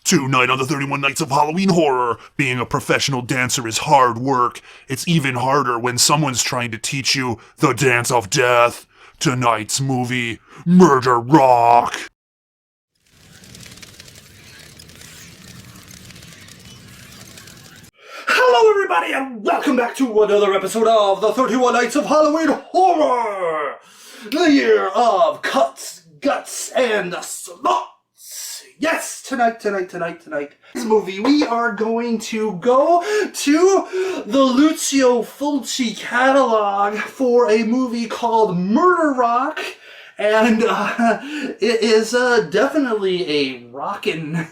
Tonight on the 31 Nights of Halloween Horror, being a professional dancer is hard work. It's even harder when someone's trying to teach you the dance of death. Tonight's movie, Murder Rock. Hello everybody and welcome back to another episode of the 31 Nights of Halloween Horror! The year of cuts, guts, and sluts! Yes, tonight, this movie, we are going to go to the Lucio Fulci catalog for a movie called Murder Rock. And it is definitely a rockin'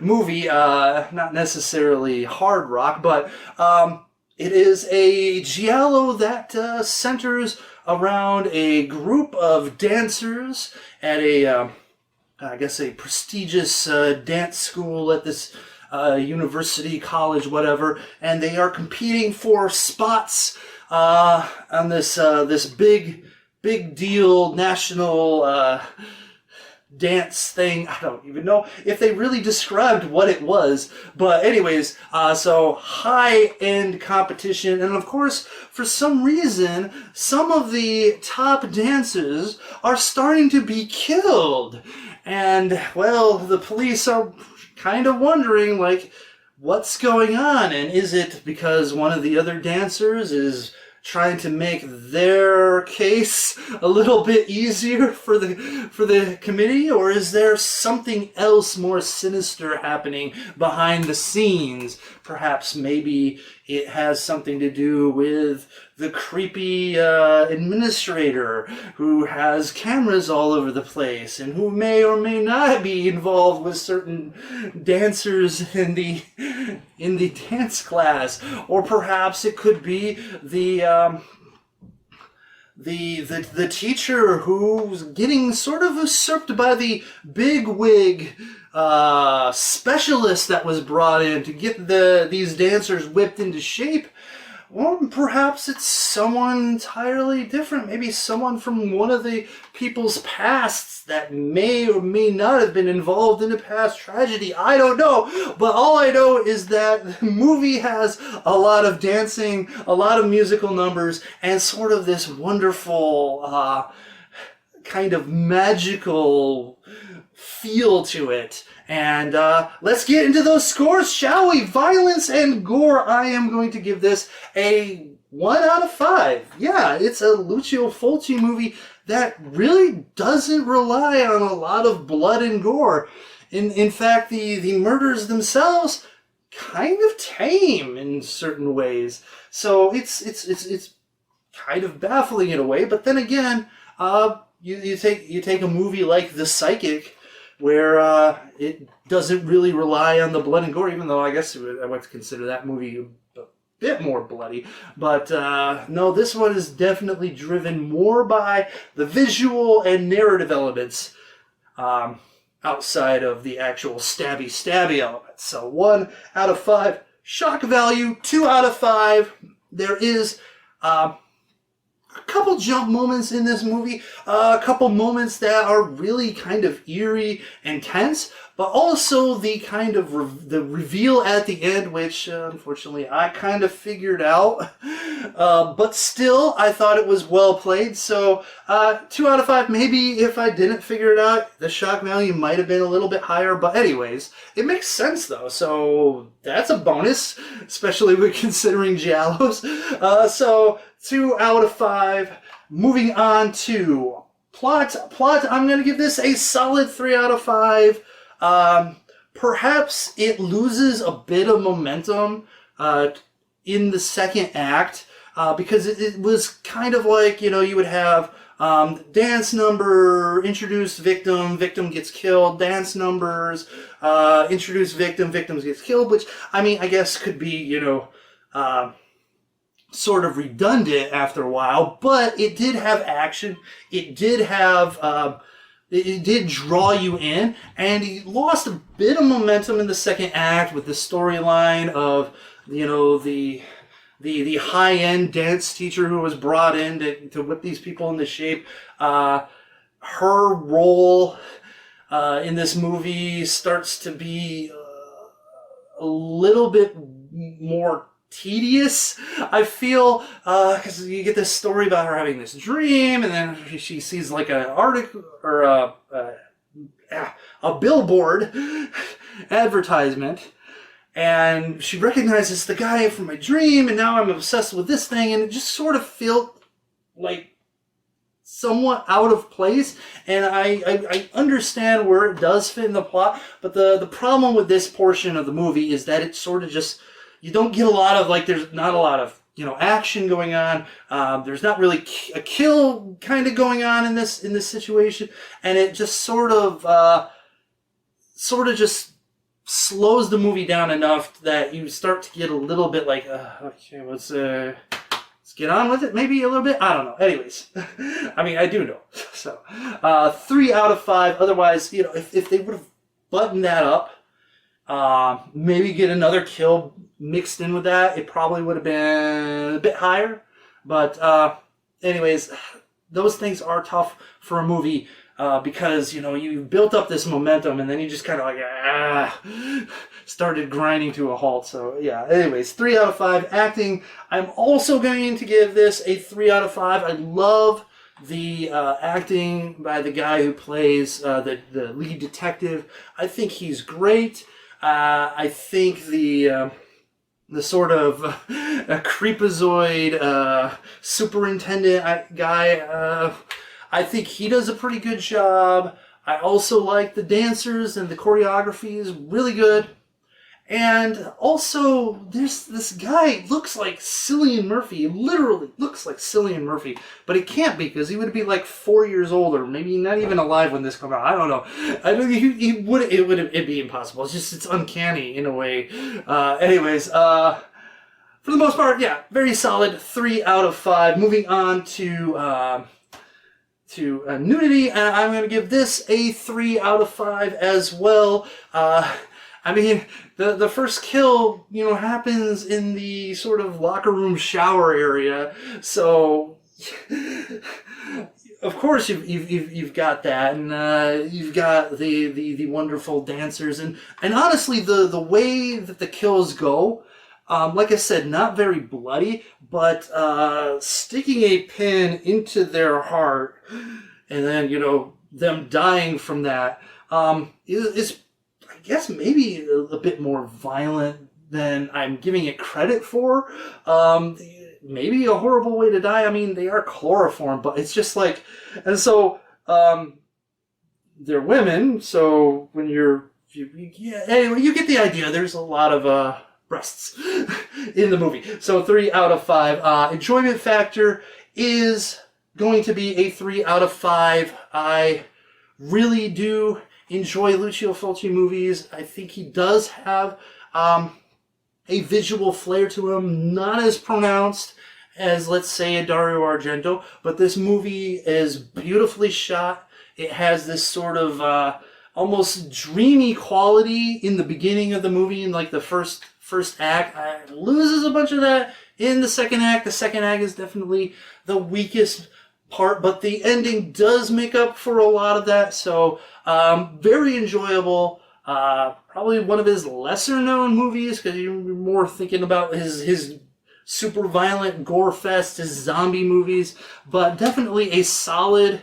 movie, not necessarily hard rock, but it is a giallo that centers around a group of dancers at a I guess a prestigious dance school at this university, college, whatever, and they are competing for spots on this big deal national dance thing. I don't even know if they really described what it was, but anyways, so high-end competition, and of course, for some reason, some of the top dancers are starting to be killed. And, well, the police are kind of wondering, like, what's going on? And is it because one of the other dancers is trying to make their case a little bit easier for the committee? Or is there something else more sinister happening behind the scenes? Perhaps maybe it has something to do with the creepy administrator who has cameras all over the place and who may or may not be involved with certain dancers in the dance class. Or perhaps it could be the teacher who's getting sort of usurped by the bigwig specialist that was brought in to get these dancers whipped into shape. Or perhaps it's someone entirely different. Maybe someone from one of the people's pasts that may or may not have been involved in a past tragedy. I don't know. But all I know is that the movie has a lot of dancing, a lot of musical numbers, and sort of this wonderful kind of magical feel to it. And let's get into those scores, shall we? Violence and gore. I am going to give this a 1 out of 5. Yeah, it's a Lucio Fulci movie that really doesn't rely on a lot of blood and gore. In fact, the murders themselves kind of tame in certain ways. So it's kind of baffling in a way. But then again, you take a movie like The Psychic, where it doesn't really rely on the blood and gore, even though I guess I would consider that movie a bit more bloody. But no, this one is definitely driven more by the visual and narrative elements outside of the actual stabby elements. So 1 out of 5. Shock value, 2 out of 5. There is a couple jump moments in this movie, a couple moments that are really kind of eerie and tense, but also the kind of the reveal at the end, which unfortunately I kind of figured out, but still I thought it was well played. So 2 out of 5. Maybe if I didn't figure it out, the shock value might have been a little bit higher, but anyways, it makes sense though, so that's a bonus, especially with considering giallos. So 2 out of 5. Moving on to plot. I'm going to give this a solid 3 out of 5. Perhaps it loses a bit of momentum in the second act because it was kind of like, you know, you would have dance number, introduce victim, victim gets killed, dance numbers, introduce victim, victim gets killed, which, I mean, I guess could be, you know, sort of redundant after a while, but it did have action. It did have, it did draw you in, and he lost a bit of momentum in the second act with the storyline of, you know, the high-end dance teacher who was brought in to whip these people into shape. Her role in this movie starts to be a little bit more tedious, I feel, because you get this story about her having this dream, and then she sees like an article or a billboard advertisement, and she recognizes the guy from my dream, and now I'm obsessed with this thing, and it just sort of felt like somewhat out of place. And I understand where it does fit in the plot, but the problem with this portion of the movie is that it sort of just, you don't get a lot of, like, there's not a lot of, action going on. There's not really a kill kind of going on in this situation, and it just sort of just slows the movie down enough that you start to get a little bit like, okay, let's get on with it, maybe a little bit. I don't know. Anyways, I mean, I do know. So, 3 out of 5. Otherwise, if they would have buttoned that up, maybe get another kill mixed in with that, it probably would have been a bit higher. But anyways, those things are tough for a movie because you built up this momentum and then you just kind of like started grinding to a halt. So yeah, anyways, 3 out of 5. Acting, I'm also going to give this a 3 out of 5. I love the acting by the guy who plays the lead detective. I think he's great. I think the sort of creepazoid superintendent guy, I think he does a pretty good job. I also like the dancers, and the choreography is really good. And also, there's this guy looks like Cillian Murphy. He literally looks like Cillian Murphy. But it can't be, because he would be like 4 years old, or maybe not even alive when this comes out. I don't know. I don't think it'd be impossible. It's uncanny in a way. Anyways, for the most part, yeah, very solid 3 out of 5. Moving on to Nudity, and I'm going to give this a 3 out of 5 as well. I mean, the first kill, happens in the sort of locker room shower area, so of course you've got that, and you've got the wonderful dancers, and honestly the way that the kills go, like I said, not very bloody, but sticking a pin into their heart, and then them dying from that is I guess maybe a bit more violent than I'm giving it credit for. Maybe a horrible way to die. I mean, they are chloroformed, but it's just like, and so they're women. So when anyway, you get the idea. There's a lot of breasts in the movie. So 3 out of 5. Enjoyment factor is going to be a 3 out of 5. I really do enjoy Lucio Fulci movies. I think he does have a visual flair to him, not as pronounced as, let's say, a Dario Argento, but this movie is beautifully shot. It has this sort of almost dreamy quality in the beginning of the movie, in like the first act. It loses a bunch of that in the second act. The second act is definitely the weakest part, but the ending does make up for a lot of that. So very enjoyable. Probably one of his lesser known movies, because you're more thinking about his super violent gore fest, his zombie movies, but definitely a solid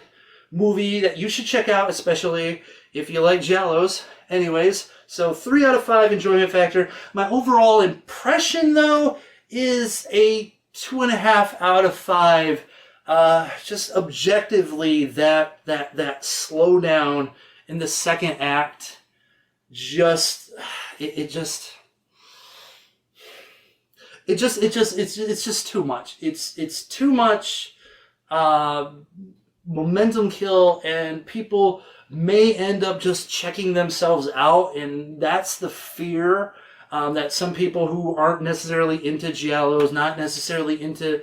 movie that you should check out, especially if you like giallos. Anyways, so 3 out of 5 enjoyment factor. My overall impression, though, is a 2.5 out of 5. Just objectively, that slowdown in the second act, it's just too much. It's too much momentum kill, and people may end up just checking themselves out, and that's the fear that some people who aren't necessarily into giallos, not necessarily into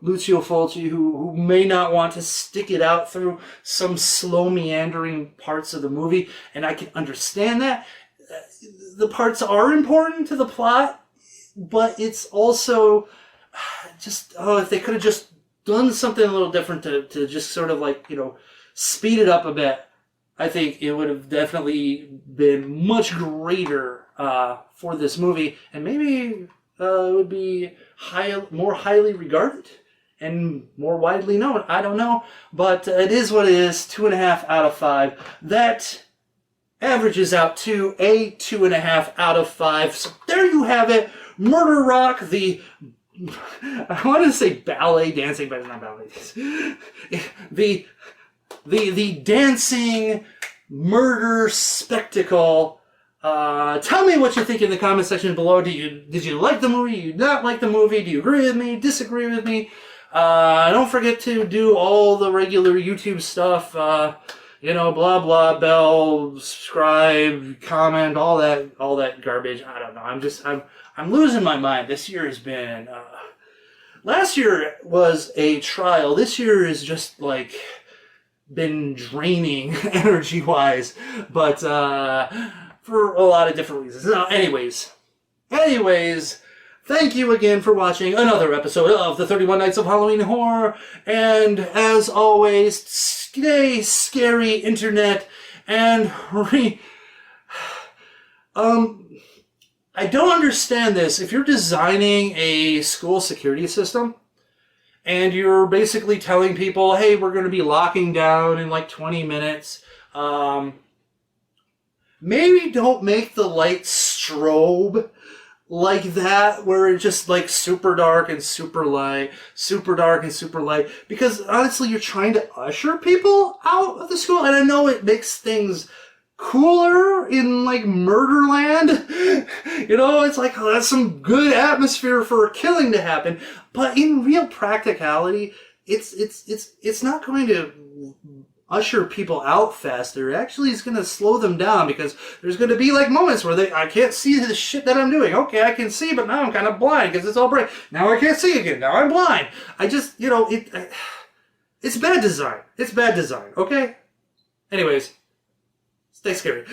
Lucio Fulci, who may not want to stick it out through some slow meandering parts of the movie, and I can understand that. The parts are important to the plot, but it's also just, if they could have just done something a little different to just sort of like, speed it up a bit, I think it would have definitely been much greater for this movie, and maybe it would be more highly regarded and more widely known. I don't know, but it is what it is. 2.5 out of 5. That averages out to a 2.5 out of 5. So there you have it. Murder Rock, I want to say ballet dancing, but it's not ballet. The dancing murder spectacle. Tell me what you think in the comment section below. Did you like the movie? Did you not like the movie? Do you agree with me? Disagree with me? Don't forget to do all the regular YouTube stuff. Blah blah, bell, subscribe, comment, all that garbage. I don't know. I'm losing my mind. This year has been. Last year was a trial. This year is just like been draining energy-wise, but for a lot of different reasons. Now, anyways, thank you again for watching another episode of the 31 Nights of Halloween Horror, and as always, stay scary, internet, and I don't understand this. If you're designing a school security system, and you're basically telling people, hey, we're going to be locking down in like 20 minutes, maybe don't make the lights strobe like that, where it's just like super dark and super light, super dark and super light, because honestly, you're trying to usher people out of the school, and I know it makes things cooler in like Murderland. It's like, oh, that's some good atmosphere for a killing to happen, but in real practicality, it's not going to usher people out faster. It actually is going to slow them down, because there's going to be like moments where I can't see the shit that I'm doing. Okay, I can see, but now I'm kind of blind because it's all bright. Now I can't see again. Now I'm blind. It's bad design. It's bad design. Okay. Anyways, stay scary.